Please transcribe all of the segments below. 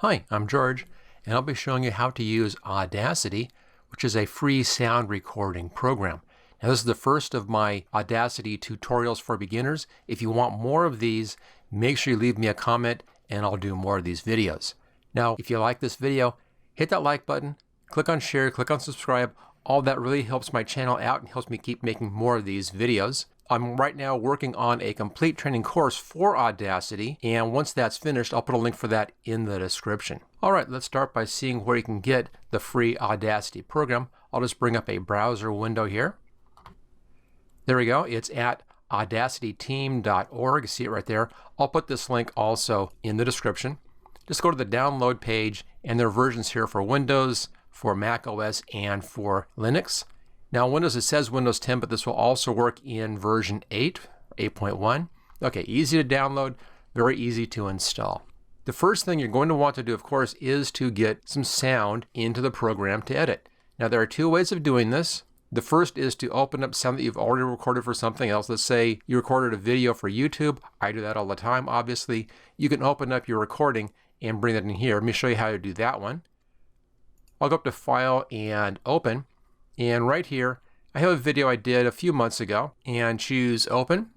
Hi, I'm George, and I'll be showing you how to use Audacity, which is a free sound recording program. Now, this is the first of my Audacity tutorials for beginners. If you want more of these, make sure you leave me a comment and I'll do more of these videos. Now, if you like this video, hit that like button, click on share, click on subscribe. All that really helps my channel out and helps me keep making more of these videos. I'm right now working on a complete training course for Audacity, and once that's finished, I'll put a link for that in the description. All right, let's start by seeing where you can get the free Audacity program. I'll just bring up a browser window here. There we go. It's at audacityteam.org. See it right there. I'll put this link also in the description. Just go to the download page, and there are versions here for Windows, for Mac OS, and for Linux. Now, Windows, it says Windows 10, but this will also work in version 8, 8.1. Okay, easy to download, very easy to install. The first thing you're going to want to do, of course, is to get some sound into the program to edit. Now, there are two ways of doing this. The first is to open up sound that you've already recorded for something else. Let's say you recorded a video for YouTube. I do that all the time, obviously. You can open up your recording and bring that in here. Let me show you how to do that one. I'll go up to File and Open. And right here, I have a video I did a few months ago, and choose Open.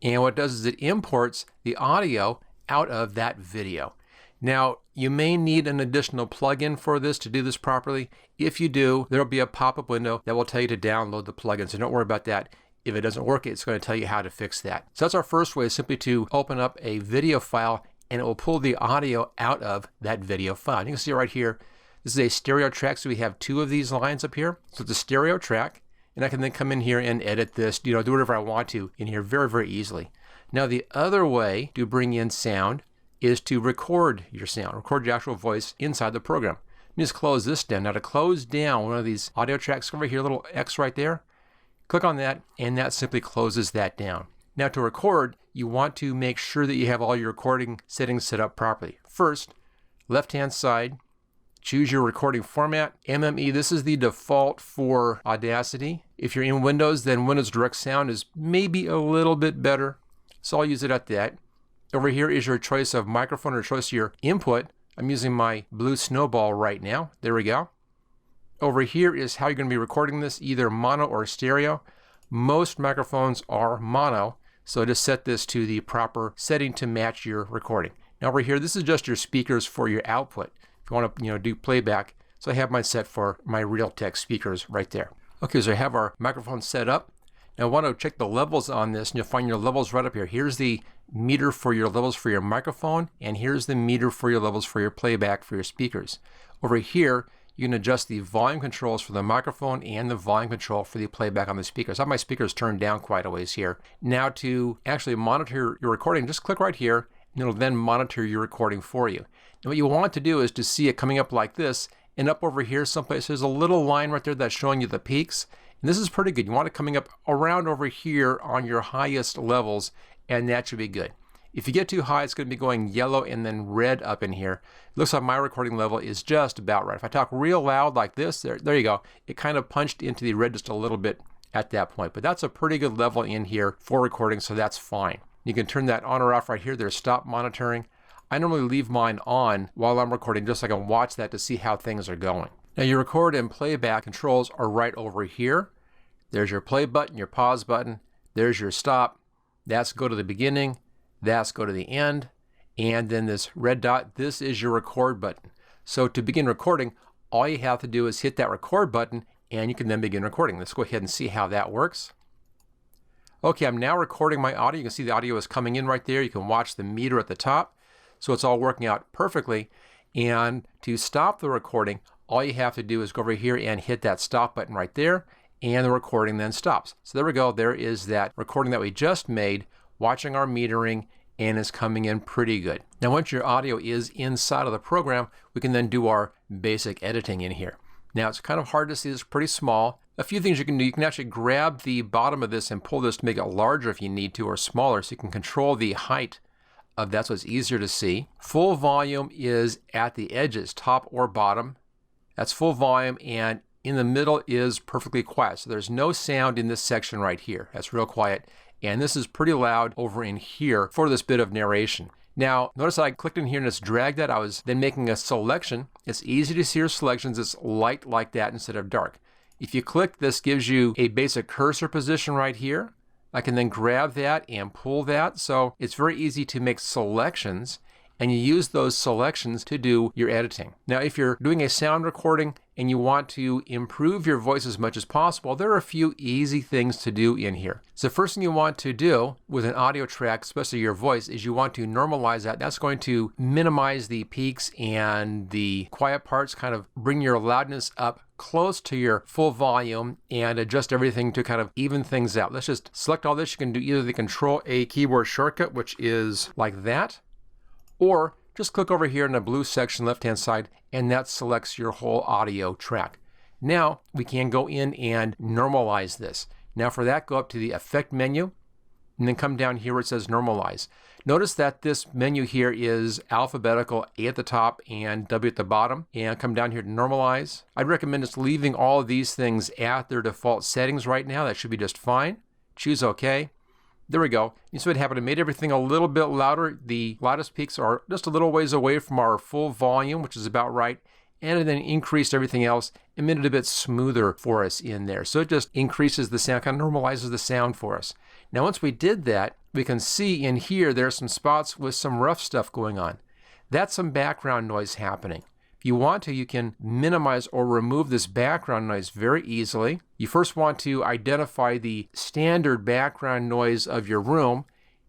And what it does is it imports the audio out of that video. Now, you may need an additional plugin for this to do this properly. If you do, there'll be a pop-up window that will tell you to download the plugin, so don't worry about that. If it doesn't work, it's going to tell you how to fix that. So that's our first way, is simply to open up a video file, and it will pull the audio out of that video file. You can see right here, this is a stereo track, so we have two of these lines up here. So it's a stereo track, and I can then come in here and edit this, do whatever I want to in here very, very easily. Now, the other way to bring in sound is to record your sound, record your actual voice inside the program. Let me just close this down. Now, to close down one of these audio tracks, over here, little X right there, click on that, and that simply closes that down. Now, to record, you want to make sure that you have all your recording settings set up properly. First, left-hand side, choose your recording format. MME, this is the default for Audacity. If you're in Windows, then Windows Direct Sound is maybe a little bit better, so I'll use it at that. Over here is your choice of microphone or choice of your input. I'm using my Blue Snowball right now. There we go. Over here is how you're going to be recording this, either mono or stereo. Most microphones are mono, so just set this to the proper setting to match your recording. Now over here, this is just your speakers for your output. If you want to do playback, so I have mine set for my Realtek speakers right there. Okay, so I have our microphone set up. Now I want to check the levels on this, and you'll find your levels right up here. Here's the meter for your levels for your microphone, and here's the meter for your levels for your playback for your speakers. Over here, you can adjust the volume controls for the microphone and the volume control for the playback on the speakers. I have my speakers turned down quite a ways here. Now, to actually monitor your recording, just click right here, and it'll then monitor your recording for you. And what you want to do is to see it coming up like this, and up over here someplace there's a little line right there that's showing you the peaks. And this is pretty good. You want it coming up around over here on your highest levels, and that should be good. If you get too high, it's going to be going yellow and then red up in here. It looks like my recording level is just about right. If I talk real loud like this, there you go. It kind of punched into the red just a little bit at that point. But that's a pretty good level in here for recording, so that's fine. You can turn that on or off right here. There's stop monitoring. I normally leave mine on while I'm recording just so I can watch that to see how things are going. Now, your record and playback controls are right over here. There's your play button, your pause button. There's your stop. That's go to the beginning. That's go to the end. And then this red dot, this is your record button. So to begin recording, all you have to do is hit that record button, and you can then begin recording. Let's go ahead and see how that works. Okay, I'm now recording my audio. You can see the audio is coming in right there. You can watch the meter at the top. So it's all working out perfectly. And to stop the recording, all you have to do is go over here and hit that stop button right there, and the recording then stops. So there we go. There is that recording that we just made, watching our metering, and it's coming in pretty good. Now, once your audio is inside of the program, we can then do our basic editing in here. Now, it's kind of hard to see. It's pretty small. A few things you can do. You can actually grab the bottom of this and pull this to make it larger if you need to, or smaller, so you can control the height of that so it's easier to see. Full volume is at the edges, top or bottom. That's full volume, and in the middle is perfectly quiet. So there's no sound in this section right here. That's real quiet. And this is pretty loud over in here for this bit of narration. Now, notice I clicked in here and it's dragged that. I was then making a selection. It's easy to see your selections. It's light like that instead of dark. If you click, this gives you a basic cursor position right here. I can then grab that and pull that. So it's very easy to make selections, and you use those selections to do your editing. Now, if you're doing a sound recording and you want to improve your voice as much as possible, there are a few easy things to do in here. So the first thing you want to do with an audio track, especially your voice, is you want to normalize that. That's going to minimize the peaks and the quiet parts, kind of bring your loudness up close to your full volume and adjust everything to kind of even things out. Let's just select all this. You can do either the Control-A keyboard shortcut, which is like that, or just click over here in the blue section left-hand side, and that selects your whole audio track. Now we can go in and normalize this. Now for that, go up to the Effect menu, and then come down here where it says Normalize. Notice that this menu here is alphabetical, A at the top and W at the bottom, and come down here to Normalize. I'd recommend just leaving all of these things at their default settings right now. That should be just fine. Choose OK. There we go. You see what happened? It made everything a little bit louder. The loudest peaks are just a little ways away from our full volume, which is about right. And it then increased everything else and made it a bit smoother for us in there. So it just increases the sound, kind of normalizes the sound for us. Now, once we did that, we can see in here there are some spots with some rough stuff going on. That's some background noise happening. If you want to, you can minimize or remove this background noise very easily. You first want to identify the standard background noise of your room.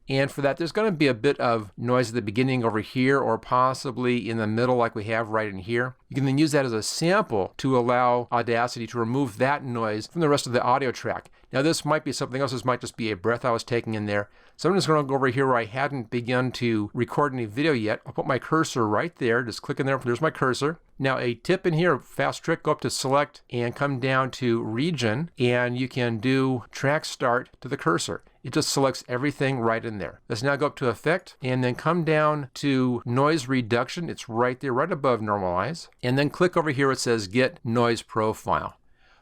And for that, there's going to be a bit of noise at the beginning over here or possibly in the middle like we have right in here. You can then use that as a sample to allow Audacity to remove that noise from the rest of the audio track. Now this might be something else. This might just be a breath I was taking in there. So I'm just going to go over here where I hadn't begun to record any video yet. I'll put my cursor right there. Just click in there. There's my cursor. Now a tip in here, fast trick, go up to Select and come down to Region, and you can do Track Start to the cursor. It just selects everything right in there. Let's now go up to Effect and then come down to Noise Reduction. It's right there, right above Normalize. And then click over here where it says Get Noise Profile.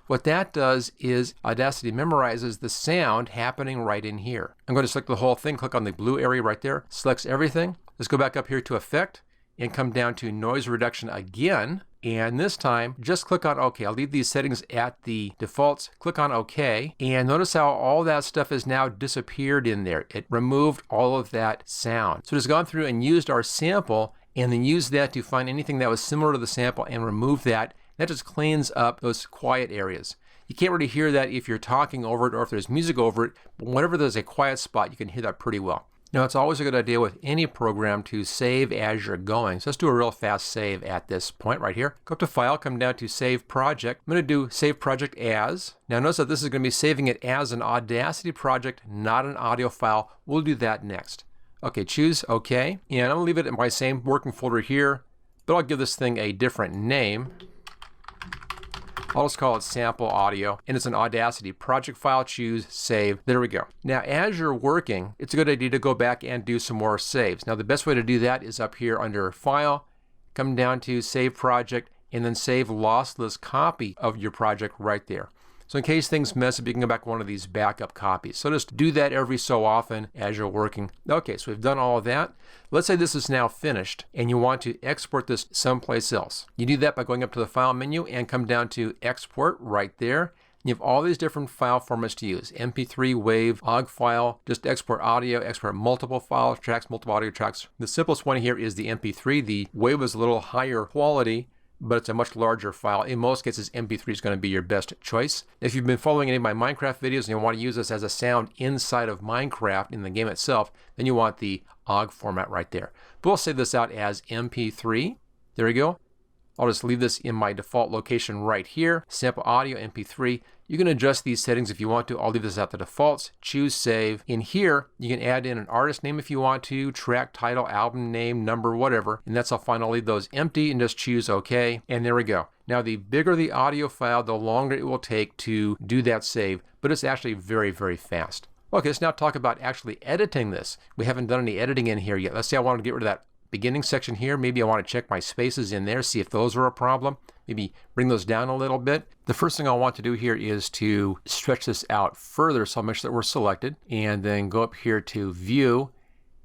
What that does is Audacity memorizes the sound happening right in here. I'm going to select the whole thing, click on the blue area right there, selects everything. Let's go back up here to Effect and come down to Noise Reduction again. And this time, just click on OK. I'll leave these settings at the defaults. Click on OK. And notice how all that stuff has now disappeared in there. It removed all of that sound. So it's gone through and used our sample and then used that to find anything that was similar to the sample and remove that. That just cleans up those quiet areas. You can't really hear that if you're talking over it or if there's music over it, but whenever there's a quiet spot, you can hear that pretty well. Now, it's always a good idea with any program to save as you're going. So let's do a real fast save at this point right here. Go up to File, come down to Save Project. I'm going to do Save Project As. Now, notice that this is going to be saving it as an Audacity project, not an audio file. We'll do that next. Okay, choose OK. And I'm going to leave it in my same working folder here, but I'll give this thing a different name. I'll just call it Sample Audio, and it's an Audacity project file. Choose Save. There we go. Now, as you're working, it's a good idea to go back and do some more saves. Now, the best way to do that is up here under File, come down to Save Project, and then save lossless copy of your project right there. So in case things mess up, you can go back to one of these backup copies. So just do that every so often as you're working. Okay, so we've done all of that. Let's say this is now finished and you want to export this someplace else. You do that by going up to the File menu and come down to Export right there. You have all these different file formats to use. MP3, WAV, OGG file, just export audio, export multiple file tracks, multiple audio tracks. The simplest one here is the MP3. The WAV is a little higher quality, but it's a much larger file. In most cases, MP3 is going to be your best choice. If you've been following any of my Minecraft videos and you want to use this as a sound inside of Minecraft in the game itself, then you want the OGG format right there. But we'll save this out as MP3. There we go. I'll just leave this in my default location right here. Sample Audio, MP3. You can adjust these settings if you want to. I'll leave this at the defaults. Choose Save. In here, you can add in an artist name if you want to, track title, album name, number, whatever. And that's all fine. I'll leave those empty and just choose OK. And there we go. Now, the bigger the audio file, the longer it will take to do that save. But it's actually very, very fast. Okay, let's now talk about actually editing this. We haven't done any editing in here yet. Let's say I want to get rid of that beginning section here. Maybe I want to check my spaces in there, see if those are a problem. Maybe bring those down a little bit. The first thing I want to do here is to stretch this out further, so I'll make sure that we're selected, and then go up here to View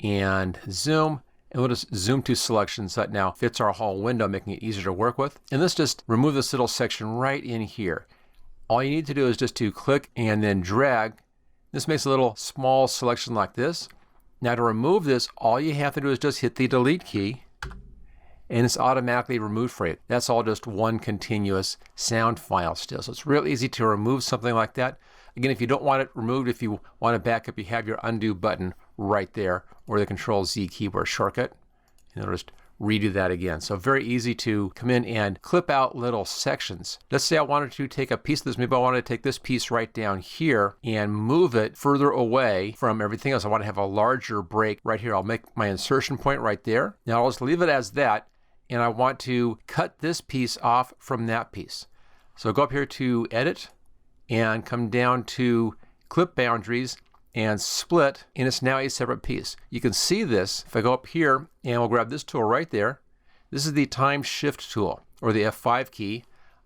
and Zoom, And we'll just zoom to selection so that now fits our whole window, making it easier to work with. And let's just remove this little section right in here. All you need to do is just to click and then drag. This makes a little small selection like this. Now to remove this, all you have to do is just hit the delete key and it's automatically removed for you. That's all just one continuous sound file still. So it's real easy to remove something like that. Again, if you don't want it removed, if you want it back up, you have your undo button right there, or the Control-Z keyboard shortcut. And it'll just redo that again. So very easy to come in and clip out little sections. Let's say I wanted to take a piece of this. Maybe I wanted to take this piece right down here and move it further away from everything else. I want to have a larger break right here. I'll make my insertion point right there. Now I'll just leave it as that. And I want to cut this piece off from that piece. So go up here to Edit and come down to Clip Boundaries and Split, and it's now a separate piece. You can see this if I go up here and we'll grab this tool right there. This is the Time Shift tool, or the F5 key.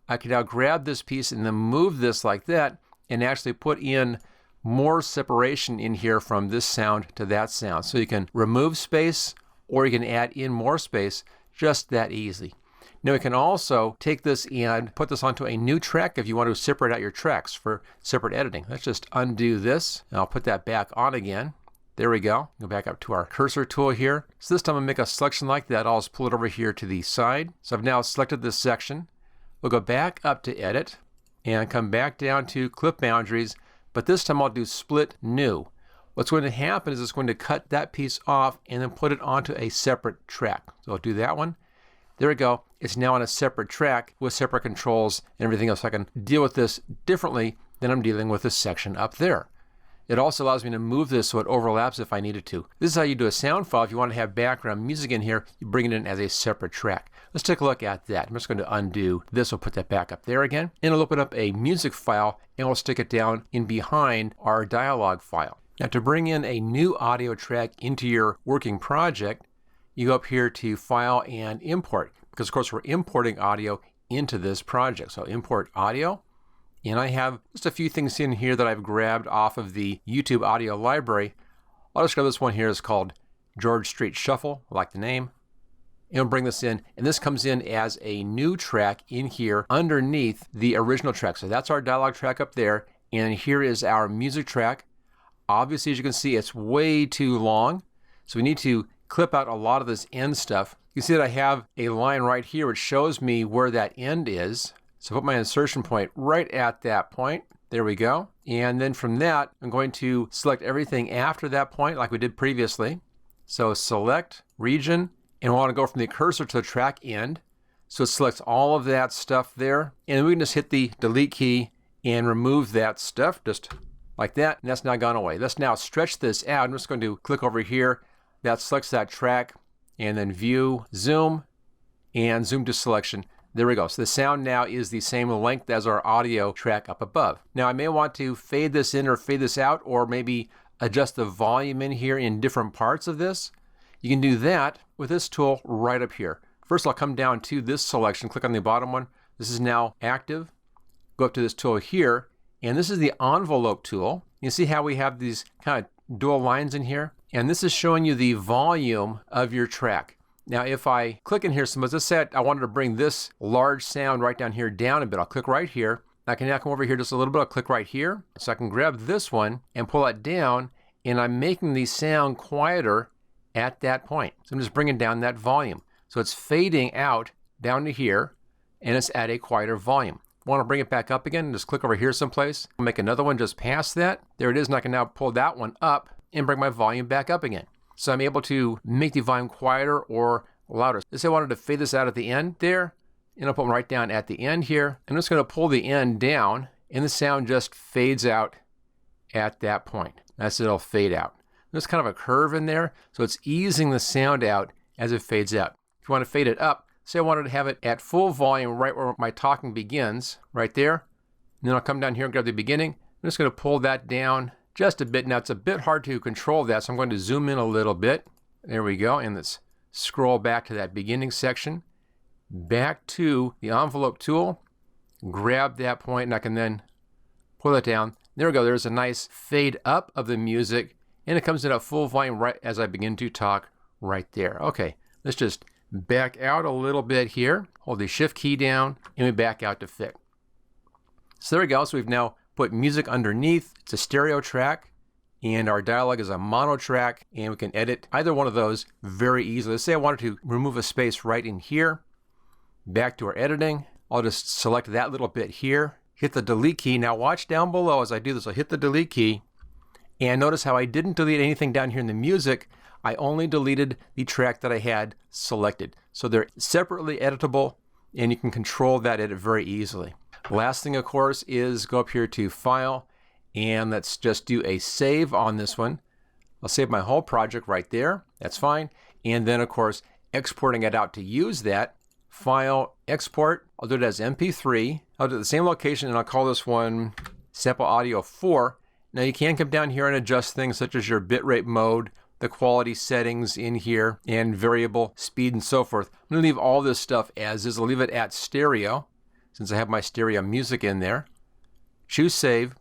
I can now grab this piece and then move this like that and actually put in more separation in here from this sound to that sound. So you can remove space or you can add in more space just that easy. Now we can also take this and put this onto a new track if you want to separate out your tracks for separate editing. Let's just undo this and I'll put that back on again. There we go. Go back up to our cursor tool here. So this time I'm going to make a selection like that. I'll just pull it over here to the side. So I've now selected this section. We'll go back up to Edit and come back down to Clip Boundaries, but this time I'll do Split New. What's going to happen is it's going to cut that piece off and then put it onto a separate track. So I'll do that one. There we go. It's now on a separate track with separate controls and everything else. I can deal with this differently than I'm dealing with this section up there. It also allows me to move this so it overlaps if I needed to. This is how you do a sound file. If you want to have background music in here, you bring it in as a separate track. Let's take a look at that. I'm just going to undo this. We'll put that back up there again. And I'll open up a music file and we'll stick it down in behind our dialog file. Now to bring in a new audio track into your working project, you go up here to File and Import, because of course we're importing audio into this project. So Import Audio, and I have just a few things in here that I've grabbed off of the YouTube audio library. I'll just grab this one here. It's called George Street Shuffle. I like the name. And we'll bring this in, and this comes in as a new track in here underneath the original track. So that's our dialogue track up there, and here is our music track. Obviously, as you can see, it's way too long, so we need to clip out a lot of this end stuff. You can see that I have a line right here which shows me where that end is. So put my insertion point right at that point. There we go. And then from that, I'm going to select everything after that point like we did previously. So select region, and we want to go from the cursor to the track end. So it selects all of that stuff there. And we can just hit the delete key and remove that stuff just like that. And that's now gone away. Let's now stretch this out. I'm just going to click over here. That selects that track, and then view, zoom, and zoom to selection. There we go. So the sound now is the same length as our audio track up above. Now I may want to fade this in or fade this out, or maybe adjust the volume in here in different parts of this. You can do that with this tool right up here. First I'll come down to this selection, click on the bottom one. This is now active. Go up to this tool here, and this is the envelope tool. You see how we have these kind of dual lines in here? And this is showing you the volume of your track. Now if I click in here, so as I said, I wanted to bring this large sound right down here down a bit. I'll click right here. I can now come over here just a little bit. I'll click right here. So I can grab this one and pull it down, and I'm making the sound quieter at that point. So I'm just bringing down that volume. So it's fading out down to here, and it's at a quieter volume. I want to bring it back up again, just click over here someplace. I'll make another one just past that. There it is, and I can now pull that one up and bring my volume back up again. So I'm able to make the volume quieter or louder. Let's say I wanted to fade this out at the end there, and I'll put them right down at the end here. I'm just going to pull the end down, and the sound just fades out at that point. That's it'll fade out. There's kind of a curve in there, so it's easing the sound out as it fades out. If you want to fade it up, say I wanted to have it at full volume right where my talking begins, right there. And then I'll come down here and grab the beginning. I'm just going to pull that down just a bit. Now it's a bit hard to control that, so I'm going to zoom in a little bit. There we go, and let's scroll back to that beginning section. Back to the envelope tool, grab that point, and I can then pull it down. There we go, there's a nice fade up of the music, and it comes in at full volume right as I begin to talk right there. Okay, let's just back out a little bit here. Hold the shift key down and we back out to fit. So there we go. So we've now put music underneath. It's a stereo track and our dialogue is a mono track, and we can edit either one of those very easily. Let's say I wanted to remove a space right in here. Back to our editing. I'll just select that little bit here. Hit the delete key. Now watch down below as I do this. I'll hit the delete key and notice how I didn't delete anything down here in the music. I only deleted the track that I had selected. So they're separately editable and you can control that edit very easily. Last thing, of course, is go up here to File and let's just do a save on this one. I'll save my whole project right there. That's fine. And then, of course, exporting it out to use that. File, Export. I'll do it as MP3. I'll do the same location and I'll call this one Sample Audio 4. Now you can come down here and adjust things such as your bitrate mode, the quality settings in here, and variable speed and so forth. I'm going to leave all this stuff as is. I'll leave it at stereo since I have my stereo music in there. Choose Save.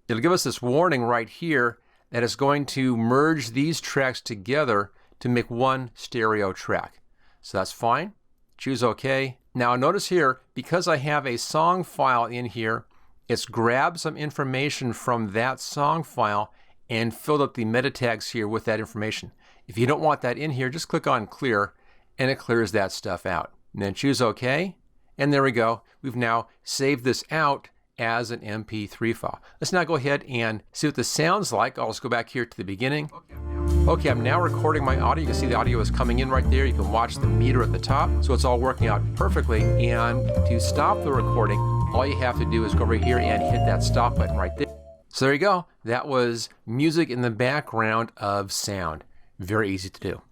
It'll give us this warning right here that it's going to merge these tracks together to make one stereo track. So that's fine. Choose OK. Now notice here, because I have a song file in here, it's grabbed some information from that song file and filled up the meta tags here with that information. If you don't want that in here, just click on Clear and it clears that stuff out. And then choose OK. And there we go. We've now saved this out as an MP3 file. Let's now go ahead and see what this sounds like. I'll just go back here to the beginning. Okay, I'm now recording my audio. You can see the audio is coming in right there. You can watch the meter at the top. So it's all working out perfectly. And to stop the recording, all you have to do is go over here and hit that stop button right there. So there you go. That was music in the background of sound. Very easy to do.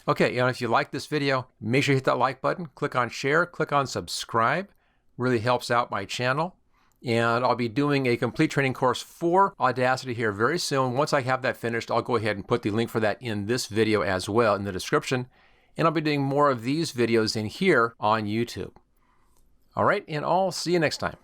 Okay, and if you like this video, make sure you hit that like button, click on share, click on subscribe. Really helps out my channel. And I'll be doing a complete training course for Audacity here very soon. Once I have that finished, I'll go ahead and put the link for that in this video as well in the description. And I'll be doing more of these videos in here on YouTube. All right, and I'll see you next time.